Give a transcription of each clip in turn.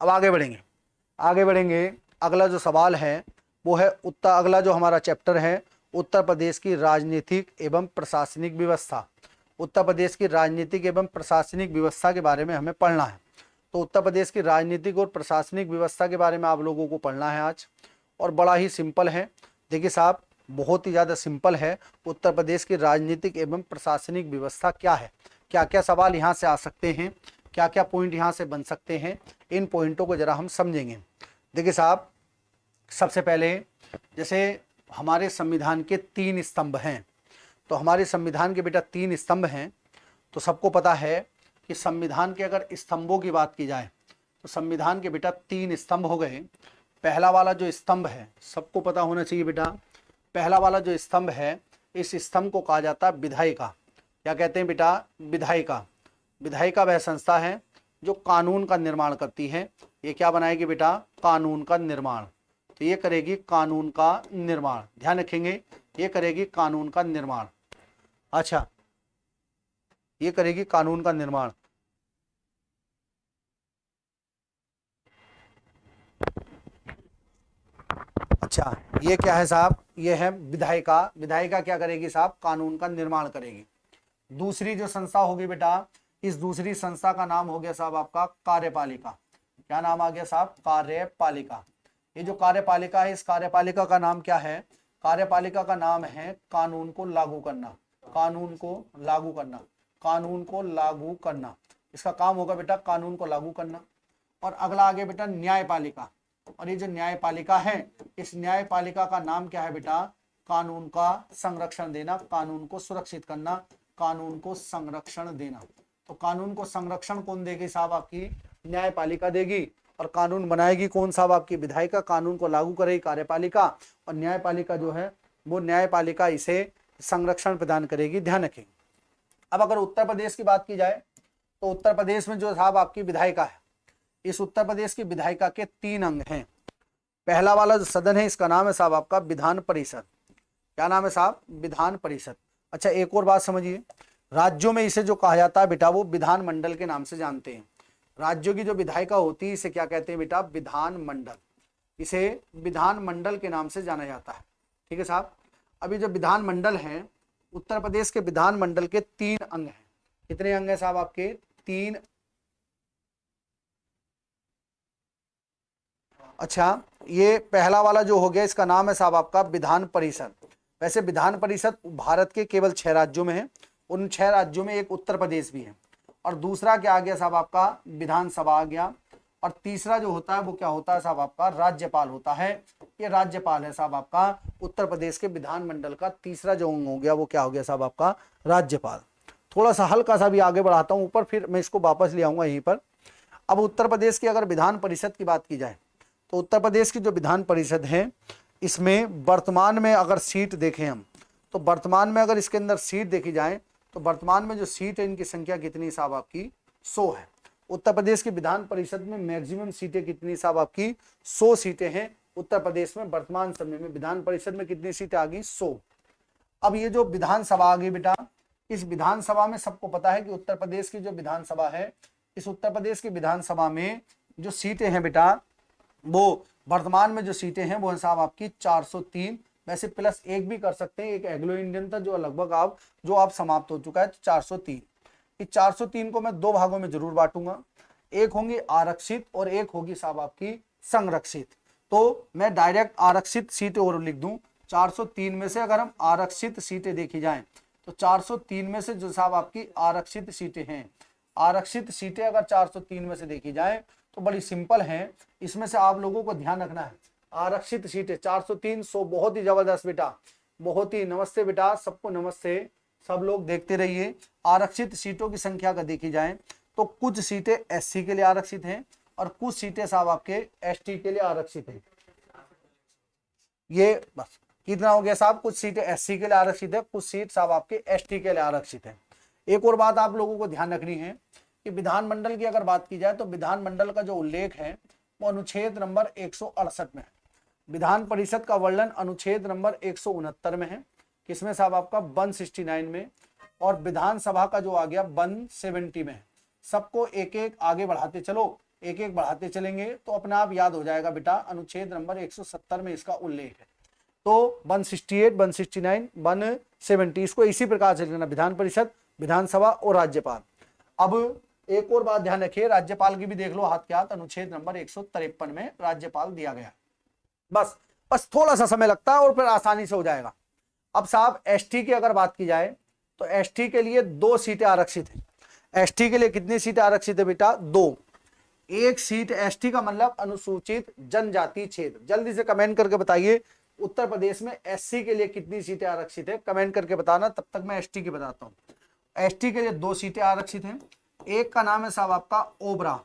अब आगे बढ़ेंगे, आगे बढ़ेंगे। अगला जो सवाल है वो है अगला जो हमारा चैप्टर है उत्तर प्रदेश की राजनीतिक एवं प्रशासनिक व्यवस्था। उत्तर प्रदेश की राजनीतिक एवं प्रशासनिक व्यवस्था के बारे में हमें पढ़ना है। तो उत्तर प्रदेश की राजनीतिक और प्रशासनिक व्यवस्था के बारे में आप लोगों को पढ़ना है आज, और बड़ा ही सिंपल है। देखिए साहब, बहुत ही ज़्यादा सिंपल है। उत्तर प्रदेश की राजनीतिक एवं प्रशासनिक व्यवस्था क्या है, क्या क्या सवाल यहाँ से आ सकते हैं, क्या क्या पॉइंट यहाँ से बन सकते हैं, इन पॉइंटों को जरा हम समझेंगे। देखिए साहब, सबसे पहले जैसे हमारे संविधान के 3 स्तंभ हैं, तो हमारे संविधान के बेटा 3 स्तंभ हैं। तो सबको पता है कि संविधान के अगर स्तंभों की बात की जाए तो संविधान के बेटा 3 स्तंभ हो गए। पहला वाला जो स्तंभ है, सबको पता होना चाहिए बेटा, पहला वाला जो स्तंभ है, इस स्तंभ को कहा जाता है विधायिका। क्या कहते हैं बेटा? विधायिका। विधायिका वह संस्था है जो कानून का निर्माण करती है। ये क्या बनाएगी बेटा? कानून का निर्माण। तो ये करेगी कानून का निर्माण, ध्यान रखेंगे, ये करेगी कानून का निर्माण। अच्छा, ये करेगी कानून का निर्माण। अच्छा, ये क्या है साहब? ये है विधायिका। विधायिका क्या करेगी साहब? कानून का निर्माण करेगी। दूसरी जो संस्था होगी बेटा, इस दूसरी संस्था का नाम हो गया साहब आपका कार्यपालिका। क्या नाम आ गया साहब? कार्यपालिका। ये जो कार्यपालिका है, इस कार्यपालिका का नाम क्या है? कार्यपालिका का नाम है कानून को लागू करना। कानून को लागू करना, कानून को लागू करना, इसका काम होगा बेटा कानून को लागू करना। और अगला आगे बेटा न्यायपालिका। और ये जो न्यायपालिका है, इस न्यायपालिका का नाम क्या है बेटा? कानून का संरक्षण देना, कानून को सुरक्षित करना, कानून को संरक्षण देना। तो कानून को संरक्षण कौन देगी साहब? आपकी न्यायपालिका देगी। और कानून बनाएगी कौन साहब? आपकी विधायिका। कानून को लागू करेगी कार्यपालिका, और न्यायपालिका जो है वो न्यायपालिका इसे संरक्षण प्रदान करेगी, ध्यान रखें। अब अगर उत्तर प्रदेश की बात की जाए तो उत्तर प्रदेश में जो साहब आपकी विधायिका है, इस उत्तर प्रदेश की विधायिका के 3 अंग हैं। पहला वाला जो सदन है, इसका नाम है साहब आपका विधान परिषद। क्या नाम है साहब? विधान परिषद। अच्छा, एक और बात समझिए, राज्यों में इसे जो कहा जाता है बेटा, वो विधान मंडल के नाम से जानते हैं। राज्यों की जो विधायिका होती है, इसे क्या कहते हैं बेटा? विधान मंडल। इसे विधान मंडल के नाम से जाना जाता है, ठीक है साहब। अभी जो विधान मंडल है, उत्तर प्रदेश के विधान मंडल के 3 अंग हैं। कितने अंग हैं साहब आपके? 3। अच्छा, ये पहला वाला जो हो गया, इसका नाम है साहब आपका विधान परिषद। वैसे विधान परिषद भारत के केवल 6 राज्यों में है, उन 6 राज्यों में एक उत्तर प्रदेश भी है। और दूसरा क्या आ गया साहब आपका? विधानसभा आ गया। और तीसरा जो होता है वो क्या होता है साहब आपका? राज्यपाल होता है। ये राज्यपाल है साहब आपका उत्तर प्रदेश के विधानमंडल का तीसरा जो अंग हो गया, वो क्या हो गया साहब आपका? राज्यपाल। थोड़ा सा हल्का सा भी आगे बढ़ाता हूं ऊपर, फिर मैं इसको वापस ले आऊंगा यहीं पर। अब उत्तर प्रदेश की अगर विधान परिषद की बात की जाए तो उत्तर प्रदेश की जो विधान परिषद है, इसमें वर्तमान में अगर सीट देखें हम, तो वर्तमान में अगर इसके अंदर सीट देखी जाए तो वर्तमान में जो सीट है, इनकी संख्या कितनी साहब आपकी? 100 है। उत्तर प्रदेश की विधान परिषद में मैक्सिमम सीटें कितनी साहब आपकी? 100 सीटें हैं उत्तर प्रदेश में वर्तमान समय में। विधान परिषद में कितनी सीटें आ गई? 100। अब ये जो विधानसभा आ गई बेटा, इस विधानसभा में सबको पता है कि उत्तर प्रदेश की जो विधानसभा है, इस उत्तर प्रदेश की विधानसभा में जो सीटें हैं बेटा, वो वर्तमान में जो सीटें हैं वो है साहब आपकी 403। वैसे प्लस 1 भी कर सकते हैं, एक एग्लो इंडियन था जो लगभग आप समाप्त हो चुका है, तो 403। इस 403 को मैं 2 भागों में जरूर बांटूंगा, एक होंगी आरक्षित और एक होगी साहब आपकी संरक्षित। तो मैं डायरेक्ट आरक्षित सीटें और लिख दूं। 403 में से अगर हम आरक्षित सीटें देखी जाएं तो 403 में से जो साहब आपकी आरक्षित सीटें हैं, आरक्षित सीटें अगर 403 में से देखी जाए तो बड़ी सिंपल है। इसमें से आप लोगों को ध्यान रखना है, आरक्षित सीटें 403, 100, बहुत ही जबरदस्त बेटा, बहुत ही। नमस्ते बेटा, सबको नमस्ते, सब लोग देखते रहिए। आरक्षित सीटों की संख्या का देखी जाए तो कुछ सीटें एससी के लिए आरक्षित हैं और कुछ सीटें साहब आपके एसटी के लिए आरक्षित हैं। ये बस कितना हो गया साहब? कुछ सीटें एससी के लिए आरक्षित है, कुछ सीट साहब आपके एसटी के लिए आरक्षित है। एक और बात आप लोगों को ध्यान रखनी है कि विधानमंडल की अगर बात की जाए तो विधानमंडल का जो उल्लेख है वो अनुच्छेद नंबर 168 में है। विधान परिषद का वर्णन अनुच्छेद नंबर 169 में है। किसमें साहब आपका? 169 में। और विधानसभा का जो आ गया 170 में है। सबको एक एक आगे बढ़ाते चलो, एक एक बढ़ाते चलेंगे तो अपने आप याद हो जाएगा बेटा। अनुच्छेद नंबर 170 में इसका उल्लेख है। तो 168, 169, 170 इसको इसी प्रकार से लिखना, विधान परिषद, विधानसभा और राज्यपाल। अब एक और बात ध्यान रखिए, राज्यपाल की भी देख लो हाथ के हाथ, अनुच्छेद नंबर 153 में राज्यपाल दिया गया। बस थोड़ा सा समय लगता है और फिर आसानी से हो जाएगा। अब साहब एसटी की अगर बात की जाए तो एसटी के लिए 2 सीटें आरक्षित हैं। एसटी के लिए कितनी सीटें आरक्षित है बेटा? 2। एक सीट एसटी का मतलब अनुसूचित जनजाति क्षेत्र। जल्दी से कमेंट करके बताइए उत्तर प्रदेश में एससी के लिए कितनी सीटें आरक्षित है, कमेंट करके बताना। तब तक मैं एसटी की बताता हूं। एसटी के लिए 2 सीटें आरक्षित हैं। एक का नाम है साहब आपका ओबरा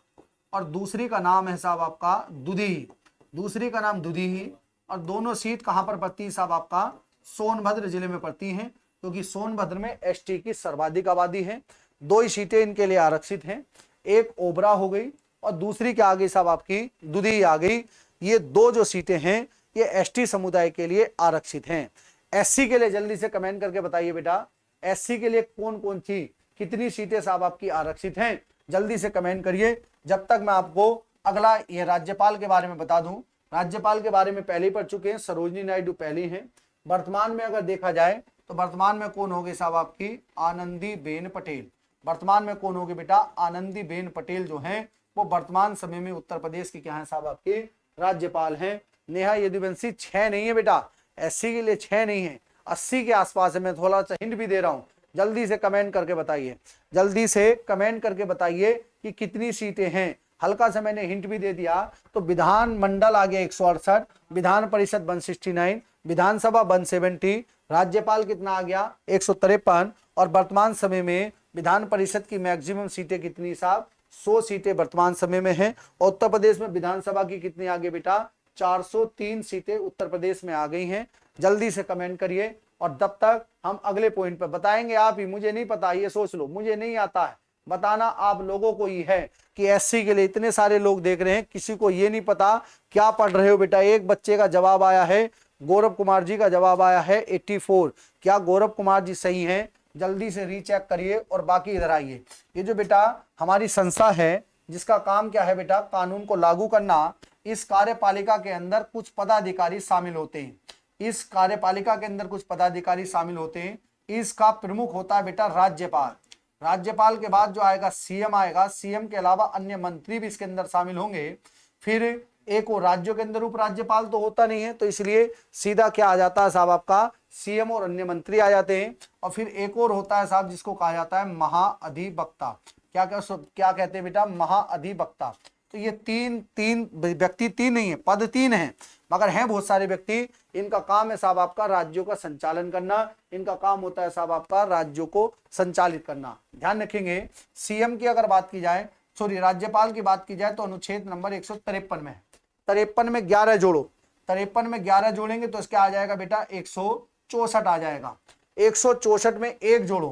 और दूसरी का नाम है साहब आपका दुधीही। दूसरी का नाम दुधीही। और दोनों सीट कहां पर पड़ती है साहब आपका? सोनभद्र जिले में पड़ती हैं, क्योंकि सोनभद्र में एसटी की सर्वाधिक आबादी है। 2 ही सीटें इनके लिए आरक्षित हैं। एक ओबरा हो गई और दूसरी क्या आ गई साहब आपकी? दुधीही आ गई। ये 2 जो सीटें हैं ये एसटी समुदाय के लिए आरक्षित हैं। एससी के लिए जल्दी से कमेंट करके बताइए बेटा, एससी के लिए कौन कौन सी कितनी सीटें साहब आपकी आरक्षित हैं? जल्दी से कमेंट करिए। जब तक मैं आपको अगला ये राज्यपाल के बारे में बता दूं। राज्यपाल के बारे में पहले ही पढ़ चुके हैं, सरोजिनी नायडू पहली हैं। वर्तमान में अगर देखा जाए तो वर्तमान में कौन होगी साहब आपकी? आनंदीबेन पटेल। वर्तमान में कौन होगी बेटा? आनंदीबेन पटेल जो हैं वो वर्तमान समय में उत्तर प्रदेश की क्या है साहब आपकी? राज्यपाल हैं। नेहा यदुवंशी 6 नहीं है बेटा, एससी के लिए 6 नहीं है, 80 के आसपास है। मैं थोड़ा सा हिंट भी दे रहा हूं, जल्दी से कमेंट करके बताइए। जल्दी से कमेंट करके बताइए कि कितनी सीटें हैं। हल्का सा मैंने हिंट भी दे दिया। तो विधान मंडल आ गया 168, विधान परिषद 169, विधानसभा 170, राज्यपाल कितना आ गया? 153। और वर्तमान समय में विधान परिषद की मैक्सिमम सीटें कितनी साहब? 100 सीटें वर्तमान समय में हैं। और उत्तर प्रदेश में विधानसभा की कितनी आ गई बेटा? 403 सीटें उत्तर प्रदेश में आ गई हैं। जल्दी से कमेंट करिए। और तब तक हम अगले पॉइंट पर बताएंगे। आप ही, मुझे नहीं पता, ये सोच लो मुझे नहीं आता है, बताना आप लोगों को ही है कि एससी के लिए इतने सारे लोग देख रहे हैं, किसी को ये नहीं पता क्या पढ़ रहे हो बेटा। एक बच्चे का जवाब आया है, गौरव कुमार जी का जवाब आया है 84। क्या गौरव कुमार जी सही हैं? जल्दी से रीचेक करिए और बाकी इधर आइए। ये जो बेटा हमारी संस्था है जिसका काम क्या है बेटा? कानून को लागू करना। इस कार्यपालिका के अंदर कुछ पदाधिकारी शामिल होते हैं। इस कार्यपालिका के अंदर कुछ पदाधिकारी शामिल होते हैं। इसका प्रमुख होता है बेटा राज्यपाल। राज्यपाल के बाद जो आएगा सीएम आएगा। सीएम के अलावा अन्य मंत्री भी इसके अंदर शामिल होंगे। फिर एक और राज्यों के अंदर उपराज्यपाल तो होता नहीं है, तो इसलिए सीधा क्या आ जाता है साहब आपका? सीएम और अन्य मंत्री आ जाते हैं। और फिर एक और होता है साहब जिसको कहा जाता है महाअधिवक्ता। क्या कहते हैं बेटा? महाअधिवक्ता। तो ये तीन व्यक्ति, 3 नहीं है, पद 3 हैं, मगर हैं बहुत सारे व्यक्ति। इनका काम है साहब आपका राज्यों का संचालन करना। इनका काम होता है साहब आपका राज्यों को संचालित करना। ध्यान रखेंगे। सीएम की अगर बात की जाए, सॉरी राज्यपाल की बात की जाए तो अनुच्छेद नंबर 153 में है। 53 में 11 जोड़ो, 53 में 11 जोड़ेंगे तो इसका आ जाएगा बेटा 164 आ जाएगा। 164 में 1 जोड़ो,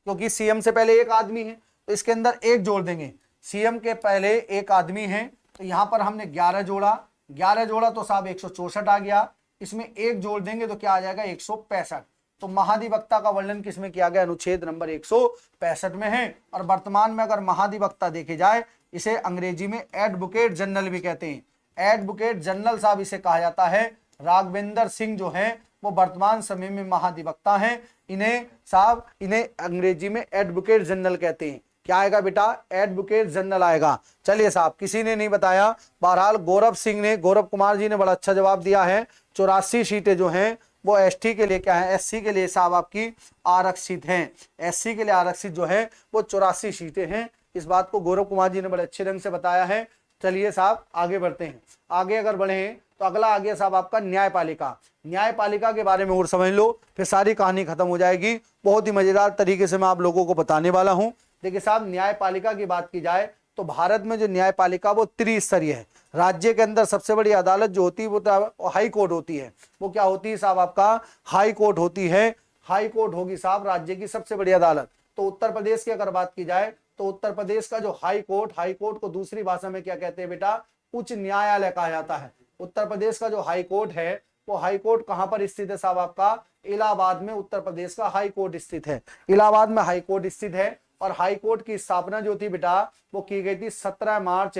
क्योंकि सीएम से पहले एक आदमी है तो इसके अंदर 1 जोड़ देंगे। सीएम के पहले एक आदमी है तो यहां पर हमने 11 जोड़ा, 11 जोड़ा तो साहब 164 आ गया। इसमें 1 जोड़ देंगे तो क्या आ जाएगा? 165। तो महाधिवक्ता का वर्णन किसमें किया गया? अनुच्छेद नंबर 165 में है। और वर्तमान में अगर महाधिवक्ता देखे जाए, इसे अंग्रेजी में एडवोकेट जनरल भी कहते हैं। एडवोकेट जनरल साहब इसे कहा जाता है। राघवेंद्र सिंह जो है वो वर्तमान समय में महाधिवक्ता हैं। इन्हें अंग्रेजी में एडवोकेट जनरल कहते हैं। क्या आएगा बेटा? एडवोकेट जनरल आएगा। चलिए साहब, किसी ने नहीं बताया। बहरहाल गौरव कुमार जी ने बड़ा अच्छा जवाब दिया है। 84 सीटें जो हैं वो एसटी के लिए क्या है? एससी के लिए साहब आपकी आरक्षित हैं। एससी के लिए आरक्षित जो है वो 84 सीटें हैं। इस बात को गौरव कुमार जी ने बड़े अच्छे ढंग से बताया है। चलिए साहब आगे बढ़ते हैं। आगे अगर बढ़े तो अगला आ गया साहब आपका न्यायपालिका। न्यायपालिका के बारे में और समझ लो, फिर सारी कहानी खत्म हो जाएगी। बहुत ही मजेदार तरीके से मैं आप लोगों को बताने वाला हूं। देखिए साहब, न्यायपालिका की बात की जाए तो भारत में जो न्यायपालिका वो त्रिस्तरीय है। राज्य के अंदर सबसे बड़ी अदालत जो होती है वो हाई कोर्ट होती है। वो क्या होती है साहब आपका? हाई कोर्ट होती है। हाई कोर्ट होगी साहब राज्य की सबसे बड़ी अदालत। तो उत्तर प्रदेश की अगर बात की जाए तो उत्तर प्रदेश का जो हाई कोर्ट को दूसरी भाषा में क्या कहते हैं बेटा? उच्च न्यायालय कहा जाता है। उत्तर प्रदेश का जो हाई कोर्ट है वो हाई कोर्ट कहां पर स्थित है साहब आपका? इलाहाबाद में उत्तर प्रदेश का हाई कोर्ट स्थित है। इलाहाबाद में हाई कोर्ट स्थित है। और हाई कोर्ट की स्थापना जो थी बेटा वो की गई थी 17 मार्च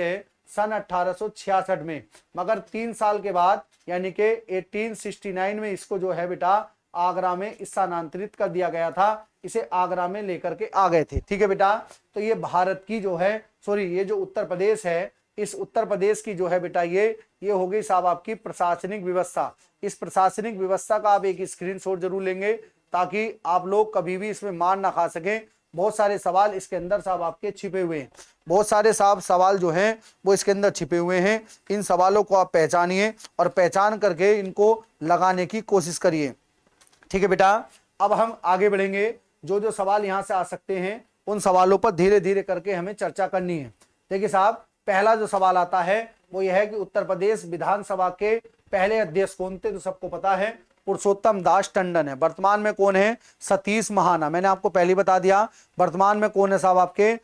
सन 1866 में। मगर 3 साल के बाद यानी कि 1869 में इसको जो है बेटा आगरा में स्थानांतरित कर दिया गया था, इसे आगरा में लेकर के आ गए थे। ठीक है बेटा, तो ये भारत की जो है ये जो उत्तर प्रदेश है, इस उत्तर प्रदेश की जो है बेटा ये हो गई साहब आपकी प्रशासनिक व्यवस्था। इस प्रशासनिक व्यवस्था का आप एक स्क्रीनशॉट जरूर लेंगे ताकि आप लोग कभी भी इसमें मार ना खा सकें। बहुत सारे सवाल इसके अंदर साहब आपके छिपे हुए हैं, बहुत सारे साहब सवाल जो हैं वो इसके अंदर छिपे हुए हैं। इन सवालों को आप पहचानिए और पहचान करके इनको लगाने की कोशिश करिए। ठीक है बेटा, अब हम आगे बढ़ेंगे। जो जो सवाल यहाँ से आ सकते हैं उन सवालों पर धीरे धीरे करके हमें चर्चा करनी है। देखिए साहब, पहला जो सवाल आता है वो यह है कि उत्तर प्रदेश विधानसभा के पहले अध्यक्ष कौन थे? तो सबको पता है पुरुषोत्तम दास टंडन है। वर्तमान में कौन है? सतीश महाना। मैंने आपको पहले बता दिया वर्तमान में कौन है साहब आपके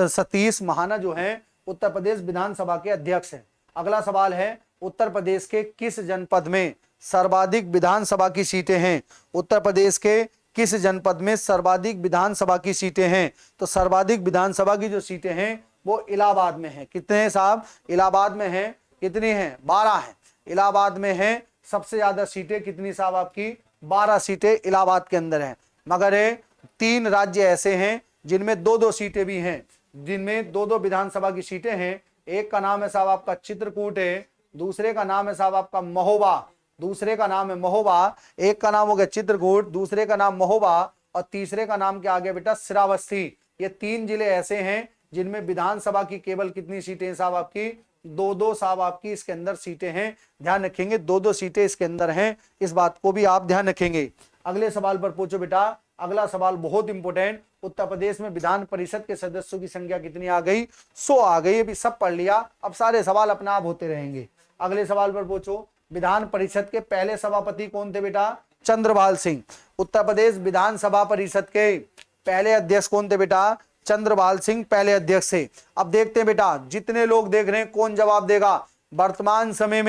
सतीश महाना जो है उत्तर प्रदेश विधानसभा के अध्यक्ष है। अगला सवाल है उत्तर प्रदेश के किस जनपद में सर्वाधिक विधानसभा की सीटें हैं? उत्तर प्रदेश के किस जनपद में सर्वाधिक विधानसभा की सीटें हैं? तो सर्वाधिक विधानसभा की जो सीटें हैं वो इलाहाबाद में है। कितने हैं साहब? इलाहाबाद में है। कितनी हैं? 12 हैं। इलाहाबाद में है सबसे ज्यादा सीटें। कितनी साहब आपकी? 12 सीटें इलाहाबाद के अंदर हैं। मगर 3 राज्य ऐसे हैं जिनमें 2-2 सीटें भी हैं, जिनमें 2-2 विधानसभा की सीटें हैं। एक का नाम है साहब आपका चित्रकूट है, दूसरे का नाम है साहब आपका महोबा, दूसरे का नाम है महोबा। एक का नाम हो गया चित्रकूट, दूसरे का नाम महोबा और तीसरे का नाम क्या आ गया बेटा? श्रावस्ती। ये 3 जिले ऐसे हैं जिनमें विधानसभा की केवल कितनी सीटें साहब आपकी? 2-2 साहब आपकी इसके अंदर सीटें हैं। ध्यान रखेंगे 2-2 सीटें इसके अंदर हैं, इस बात को भी आप ध्यान रखेंगे। अगले सवाल पर पूछो बेटा। अगला सवाल बहुत इंपॉर्टेंट, उत्तर प्रदेश में विधान परिषद के सदस्यों की संख्या कितनी आ गई? 100 आ गई। अभी सब पढ़ लिया, अब सारे सवाल अपने आप होते रहेंगे। अगले सवाल पर पूछो, विधान परिषद के पहले सभापति कौन थे बेटा? चंद्रपाल सिंह। उत्तर प्रदेश विधानसभा परिषद के पहले अध्यक्ष कौन थे बेटा? चंद्रपाल सिंह पहले अध्यक्ष थे। अब देखते हैं बेटा, जितने लोग देख रहे हैं कौन जवाब देगा। वर्तमान समय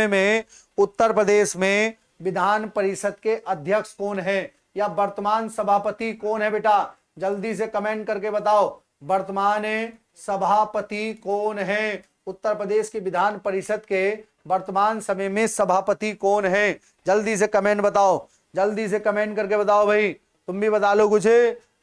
में उत्तर प्रदेश में विधान परिषद के अध्यक्ष कौन है या वर्तमान सभापति कौन है बेटा? जल्दी से कमेंट करके बताओ, वर्तमान सभापति कौन है? उत्तर प्रदेश के विधान परिषद के वर्तमान समय में सभापति कौन है? जल्दी से कमेंट बताओ, जल्दी से कमेंट करके बताओ भाई, तुम भी बता लो कुछ।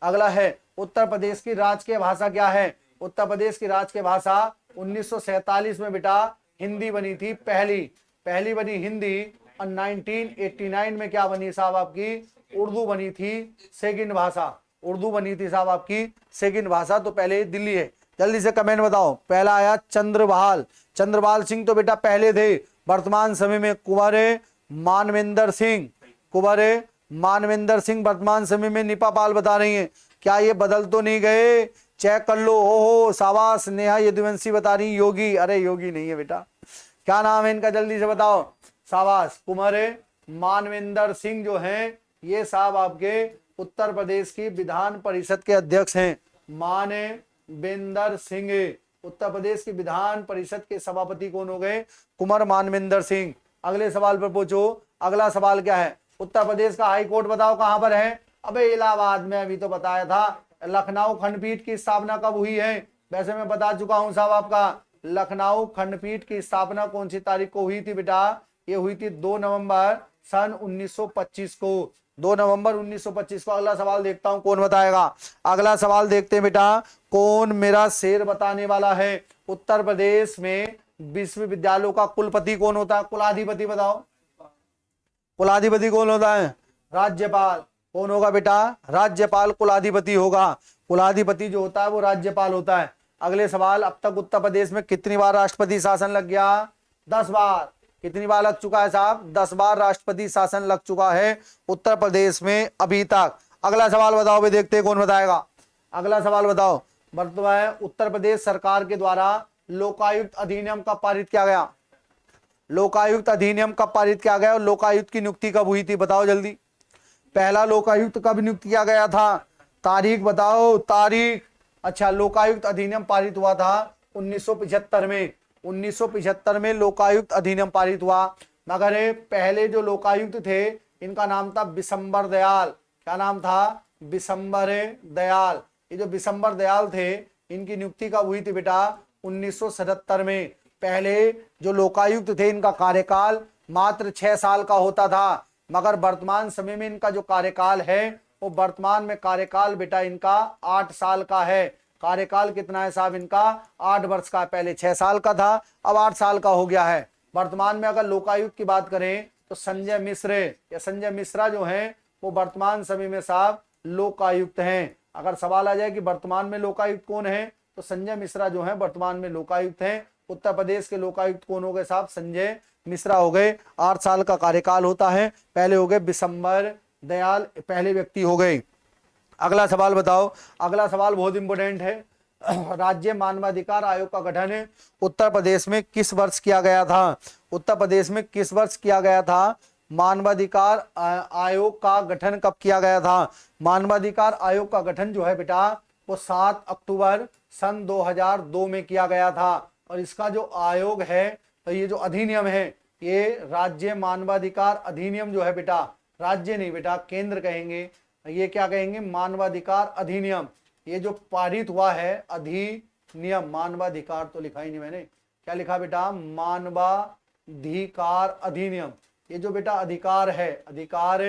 अगला है उत्तर प्रदेश की राजकीय भाषा क्या है? उत्तर प्रदेश की राजकीय भाषा 1947 में बेटा हिंदी बनी थी, पहली बनी हिंदी। और 1989 में क्या बनी साहब आपकी? उर्दू बनी थी, सेकंड भाषा उर्दू बनी थी साहब आपकी, सेकंड भाषा। तो पहले दिल्ली है। जल्दी से कमेंट बताओ। पहला आया चंद्रपाल सिंह तो बेटा पहले थे। वर्तमान समय में कुंवर मानवेंद्र सिंह वर्तमान समय में निपा पाल बता रही हैं। क्या ये बदल तो नहीं गए? चेक कर लो। हो शाबाश। नेहा यदुवंशी बता रही योगी। अरे योगी नहीं है बेटा, क्या नाम है इनका? जल्दी से बताओ। शाबाश, कुंवर मानवेंद्र सिंह जो हैं ये साहब आपके उत्तर प्रदेश की विधान परिषद के अध्यक्ष हैं। मानवेंद्र सिंह उत्तर प्रदेश की विधान परिषद के सभापति कौन हो गए? कुंवर मानवेंद्र सिंह। अगले सवाल पर पूछो। अगला सवाल क्या है? उत्तर प्रदेश का हाई कोर्ट बताओ कहां पर है? अबे इलाहाबाद में। अभी तो बताया था। लखनऊ खंडपीठ की स्थापना कब हुई है? वैसे मैं बता चुका हूं साहब आपका, लखनऊ खंडपीठ की स्थापना कौन सी तारीख को हुई थी बेटा? ये हुई थी 2 नवंबर सन 1925 को। 2 नवंबर 1925 को। अगला सवाल देखता हूं कौन बताएगा। अगला सवाल देखते हैं बेटा, कौन मेरा शेर बताने वाला है? उत्तर प्रदेश में विश्वविद्यालयों का कुलपति कौन होता है? कुलाधिपति बताओ। कुलाधिपति कौन होता है? राज्यपाल। कौन होगा बेटा? राज्यपाल कुलाधिपति होगा। कुलाधिपति जो होता है वो राज्यपाल होता है। अगले सवाल, अब तक उत्तर प्रदेश में कितनी बार राष्ट्रपति शासन लग गया? 10 बार। कितनी बार लग चुका है साहब? 10 बार राष्ट्रपति शासन लग चुका है उत्तर प्रदेश में अभी तक। अगला सवाल बताओ भाई, देखते हैं कौन बताएगा। अगला सवाल बताओ। वर्तमान उत्तर प्रदेश सरकार के द्वारा लोकायुक्त अधिनियम कब पारित किया गया? लोकायुक्त अधिनियम कब पारित किया गया और लोकायुक्त की नियुक्ति कब हुई थी? बताओ जल्दी। पहला लोकायुक्त कब नियुक्त किया गया था? तारीख बताओ, तारीख। अच्छा, लोकायुक्त अधिनियम पारित हुआ था 1975 में। 1975 में लोकायुक्त अधिनियम पारित हुआ। मगर पहले जो लोकायुक्त थे इनका नाम था बिशंबर दयाल। क्या नाम था? बिशंबर दयाल। ये जो बिशंबर दयाल थे, इनकी नियुक्ति कब हुई थी बेटा? 1977 में। पहले जो लोकायुक्त थे, इनका कार्यकाल मात्र 6 साल का होता था, मगर वर्तमान समय में इनका जो कार्यकाल है वो वर्तमान में कार्यकाल बेटा इनका 8 साल का है। कार्यकाल कितना है साहब इनका? 8 वर्ष का। पहले 6 साल का था, अब 8 साल का हो गया है। वर्तमान में अगर लोकायुक्त की बात करें तो संजय मिश्र या संजय मिश्रा जो हैं वो वर्तमान समय में साहब लोकायुक्त हैं। अगर सवाल आ जाए कि वर्तमान में लोकायुक्त कौन है, तो संजय मिश्रा जो है वर्तमान में लोकायुक्त हैं। उत्तर प्रदेश के लोकायुक्त कौन हो गए साहब? संजय मिश्रा हो गए। 8 साल का कार्यकाल होता है। पहले हो गए बिशंबर दयाल, पहले व्यक्ति हो गए। अगला सवाल बताओ। अगला सवाल बहुत इंपॉर्टेंट है। राज्य मानवाधिकार आयोग का गठन उत्तर प्रदेश में किस वर्ष किया गया था? उत्तर प्रदेश में किस वर्ष किया गया था? मानवाधिकार आयोग का गठन कब किया गया था? मानवाधिकार आयोग का गठन जो है बेटा वो 7 अक्टूबर सन 2002 में किया गया था। और इसका जो आयोग है, तो ये जो अधिनियम है, ये राज्य मानवाधिकार अधिनियम जो है बेटा, राज्य नहीं बेटा केंद्र कहेंगे, ये क्या कहेंगे? मानवाधिकार अधिनियम। ये जो पारित हुआ है अधिनियम, मानवाधिकार तो लिखा ही नहीं मैंने, क्या लिखा बेटा? मानवाधिकार अधिनियम। ये जो बेटा अधिकार है, अधिकार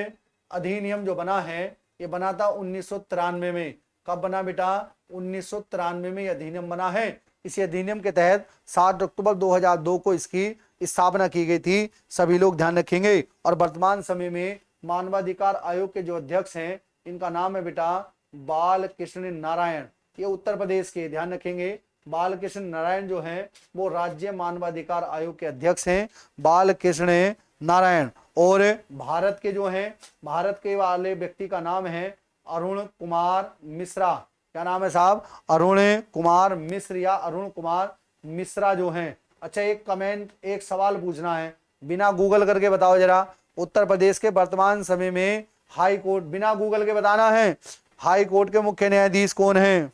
अधिनियम जो बना है, ये बना था 1993 में। कब बना बेटा? 1993 में ये अधिनियम बना है। इसी अधिनियम के तहत 7 अक्टूबर 2002 को इसकी स्थापना की गई थी। सभी लोग ध्यान रखेंगे। और वर्तमान समय में मानवाधिकार आयोग के जो अध्यक्ष हैं, इनका नाम है बेटा बालकृष्ण नारायण। ये उत्तर प्रदेश के, ध्यान रखेंगे, बालकृष्ण नारायण जो हैं वो राज्य मानवाधिकार आयोग के अध्यक्ष हैं, बालकृष्ण नारायण। और भारत के जो हैं, भारत के वाले व्यक्ति का नाम है अरुण कुमार मिश्रा। क्या नाम है साहब? अरुण कुमार मिश्र या अरुण कुमार मिश्रा जो हैं। अच्छा, एक कमेंट, एक सवाल पूछना है, बिना गूगल करके बताओ जरा। उत्तर प्रदेश के वर्तमान समय में हाई कोर्ट, बिना गूगल के बताना है, हाई कोर्ट के मुख्य न्यायाधीश कौन हैं?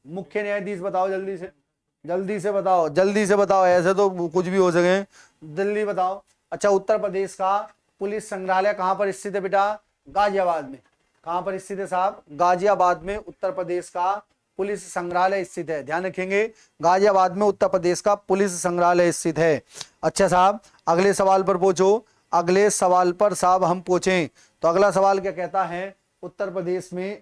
मुख्य न्यायाधीश बताओ जल्दी से, जल्दी से बताओ, जल्दी से बताओ, ऐसे तो कुछ भी हो सके, जल्दी बताओ। अच्छा, उत्तर प्रदेश का पुलिस संग्रहालय कहाँ पर स्थित है बेटा? गाजियाबाद में। कहाँ पर स्थित है साहब? गाजियाबाद में उत्तर प्रदेश का पुलिस संग्रहालय स्थित है। ध्यान रखेंगे, गाजियाबाद में उत्तर प्रदेश का पुलिस संग्रहालय स्थित है। अच्छा साहब, अगले सवाल पर पूछो। अगले सवाल पर साहब हम पूछें तो अगला सवाल क्या कहता है? उत्तर प्रदेश में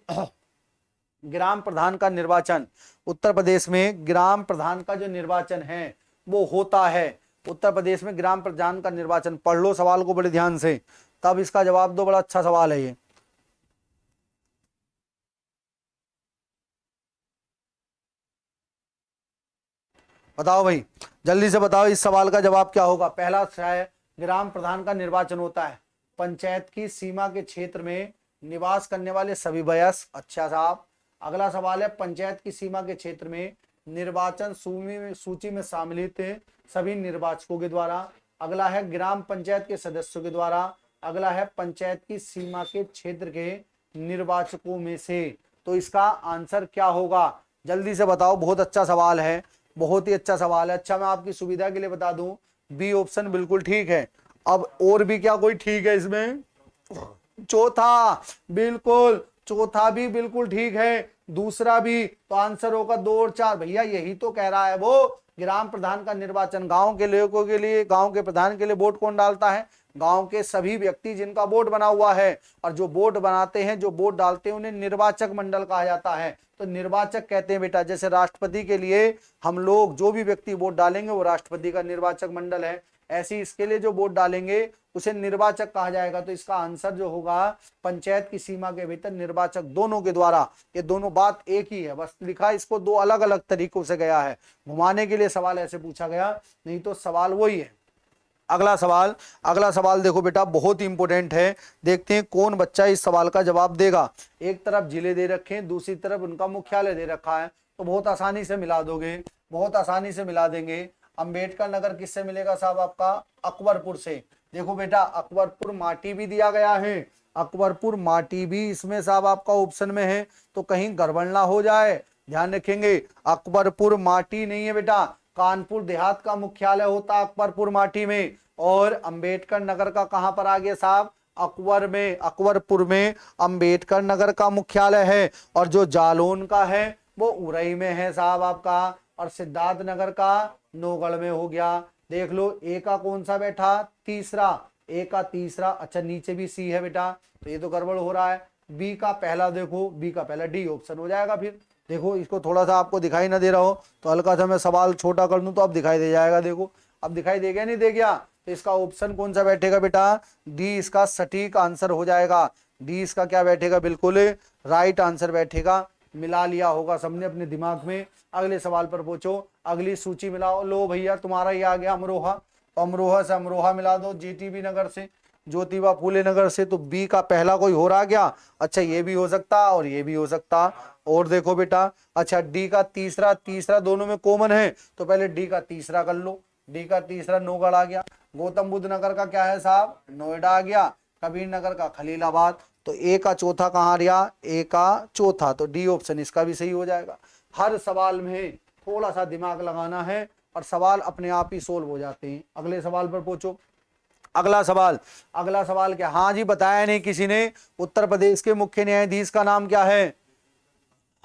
ग्राम प्रधान का निर्वाचन, उत्तर प्रदेश में ग्राम प्रधान का जो निर्वाचन है वो होता है। उत्तर प्रदेश में ग्राम प्रधान का निर्वाचन, पढ़ लो सवाल को बड़े ध्यान से, तब इसका जवाब दो। बड़ा अच्छा सवाल है ये। बताओ भाई, जल्दी से बताओ इस सवाल का जवाब क्या होगा? पहला है ग्राम प्रधान का निर्वाचन होता है पंचायत की सीमा के क्षेत्र में निवास करने वाले सभी वयस्क। अच्छा साहब, अगला सवाल है पंचायत की सीमा के क्षेत्र में निर्वाचन सूची में सम्मिलित सभी निर्वाचकों के द्वारा। अगला है ग्राम पंचायत के सदस्यों के द्वारा। अगला है पंचायत की सीमा के क्षेत्र के निर्वाचकों में से। तो इसका आंसर क्या होगा? जल्दी से बताओ, बहुत अच्छा सवाल है, बहुत ही अच्छा सवाल है। अच्छा, मैं आपकी सुविधा के लिए बता दूं, बी ऑप्शन बिल्कुल ठीक है। अब और भी क्या कोई ठीक है इसमें? चौथा, बिल्कुल चौथा भी बिल्कुल ठीक है, दूसरा भी। तो आंसर होगा 2 और 4। भैया यही तो कह रहा है वो, ग्राम प्रधान का निर्वाचन गांव के लोगों के लिए, गांव के प्रधान के लिए वोट कौन डालता है? गांव के सभी व्यक्ति जिनका वोट बना हुआ है। और जो वोट बनाते हैं, जो वोट डालते हैं, उन्हें निर्वाचक मंडल कहा जाता है। तो निर्वाचक कहते हैं बेटा, जैसे राष्ट्रपति के लिए हम लोग जो भी व्यक्ति वोट डालेंगे वो राष्ट्रपति का निर्वाचक मंडल है, ऐसे इसके लिए जो वोट डालेंगे उसे निर्वाचक कहा जाएगा। तो इसका आंसर जो होगा पंचायत की सीमा के भीतर निर्वाचक दोनों के द्वारा। ये दोनों बात एक ही है, बस लिखा इसको 2 अलग अलग तरीकों से गया है, घुमाने के लिए सवाल ऐसे पूछा गया, नहीं तो सवाल वही है। अगला सवाल देखो बेटा, बहुत ही इंपॉर्टेंट है। देखते हैं कौन बच्चा इस सवाल का जवाब देगा। एक तरफ जिले दे रखे हैं, दूसरी तरफ उनका मुख्यालय दे रखा है, तो बहुत आसानी से मिला दोगे, बहुत आसानी से मिला देंगे। अंबेडकर नगर किससे मिलेगा साहब? आपका अकबरपुर से। देखो बेटा, अकबरपुर माटी भी दिया गया है, अकबरपुर माटी भी इसमें साहब आपका ऑप्शन में है, तो कहीं गड़बड़ ना हो जाए, ध्यान रखेंगे। अकबरपुर माटी नहीं है बेटा, कानपुर देहात का मुख्यालय होता है अकबरपुर माटी में। और अंबेडकर नगर का कहां पर आ गया साहब? अकबरपुर में अंबेडकर नगर का मुख्यालय है, और जो जालौन का है वो उरई में है साहब आपका, और सिद्धार्थ नगर का नौगढ़ में हो गया। देख लो ए का कौन सा बैठा, तीसरा, ए का तीसरा। अच्छा नीचे भी सी है बेटा, तो ये तो गड़बड़ हो रहा है। बी का पहला देखो, बी का पहला, डी ऑप्शन हो जाएगा। फिर देखो इसको थोड़ा सा आपको दिखाई ना दे रहा हो तो हल्का सा मैं सवाल छोटा कर दूं तो अब दिखाई दे जाएगा। देखो अब दिखाई दे गया, नहीं दे गया? तो इसका ऑप्शन कौन सा बैठेगा बेटा, डी इसका सटीक आंसर हो जाएगा। डी इसका क्या बैठेगा, बिल्कुल राइट आंसर बैठेगा। मिला लिया होगा सबने अपने दिमाग में। अगले सवाल पर पूछो, अगली सूची मिलाओ। लो भैया तुम्हारा ये आ गया अमरोहा, तो अमरोहा से अमरोहा मिला दो, जीटीबी नगर से, ज्योतिबा फूले नगर से। तो बी का पहला कोई हो रहा क्या? अच्छा ये भी हो सकता और ये भी हो सकता। और देखो बेटा, अच्छा डी का तीसरा, तीसरा दोनों में कॉमन है, तो पहले डी का तीसरा कर लो। डी का तीसरा नौगढ़ आ गया। गौतम बुद्ध नगर का क्या है साहब, नोएडा आ गया। कबीर नगर का खलीलाबाद। तो ए का चौथा कहाँ रहा, ए का चौथा, तो डी ऑप्शन इसका भी सही हो जाएगा। हर सवाल में थोड़ा सा दिमाग लगाना है और सवाल अपने आप ही सोल्व हो जाते हैं। अगले सवाल पर पूछो। अगला सवाल, अगला सवाल क्या, हाँ जी बताया नहीं किसी ने, उत्तर प्रदेश के मुख्य न्यायाधीश का नाम क्या है?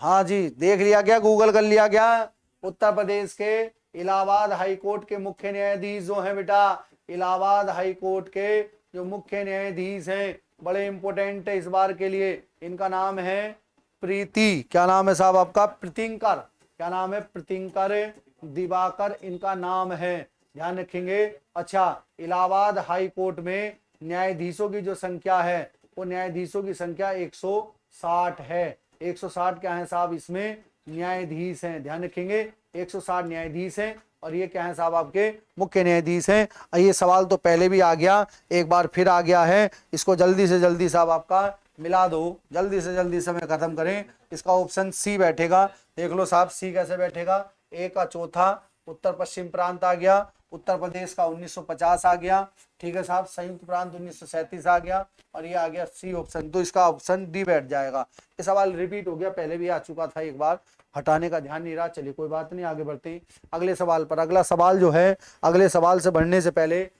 हाँ जी देख लिया क्या, गूगल कर लिया क्या? उत्तर प्रदेश के इलाहाबाद हाई कोर्ट के मुख्य न्यायाधीश जो हैं बेटा, इलाहाबाद हाई कोर्ट के जो मुख्य न्यायाधीश हैं, बड़े इंपॉर्टेंट है इस बार के लिए, इनका नाम है प्रीति, क्या नाम है साहब आपका, प्रीतिंकर, क्या नाम है, प्रीतिंकर दिवाकर इनका नाम है, ध्यान रखेंगे। अच्छा इलाहाबाद हाई कोर्ट में न्यायाधीशों की जो संख्या है वो न्यायाधीशों की संख्या 160 है। 160 क्या है साहब, इसमें न्यायाधीश हैं, ध्यान रखेंगे 160 न्यायाधीश हैं, और ये क्या है साहब आपके मुख्य न्यायाधीश हैं। ये सवाल तो पहले भी आ गया, एक बार फिर आ गया है, इसको जल्दी से जल्दी साहब आपका मिला दो, जल्दी से जल्दी समय खत्म करें। इसका ऑप्शन सी बैठेगा। देख लो साहब सी कैसे बैठेगा, ए का चौथा उत्तर पश्चिम प्रांत आ गया, उत्तर प्रदेश का 1950 आ गया, ठीक है साहब, संयुक्त प्रांत 1937 आ गया, और ये आ गया सी ऑप्शन, तो इसका ऑप्शन डी बैठ जाएगा। ये सवाल रिपीट हो गया, पहले भी आ चुका था एक बार, हटाने का ध्यान नहीं रहा, चलिए कोई बात नहीं, आगे बढ़ते हैं अगले सवाल पर। अगला सवाल जो है, अगले सवाल से बढ़ने से पहले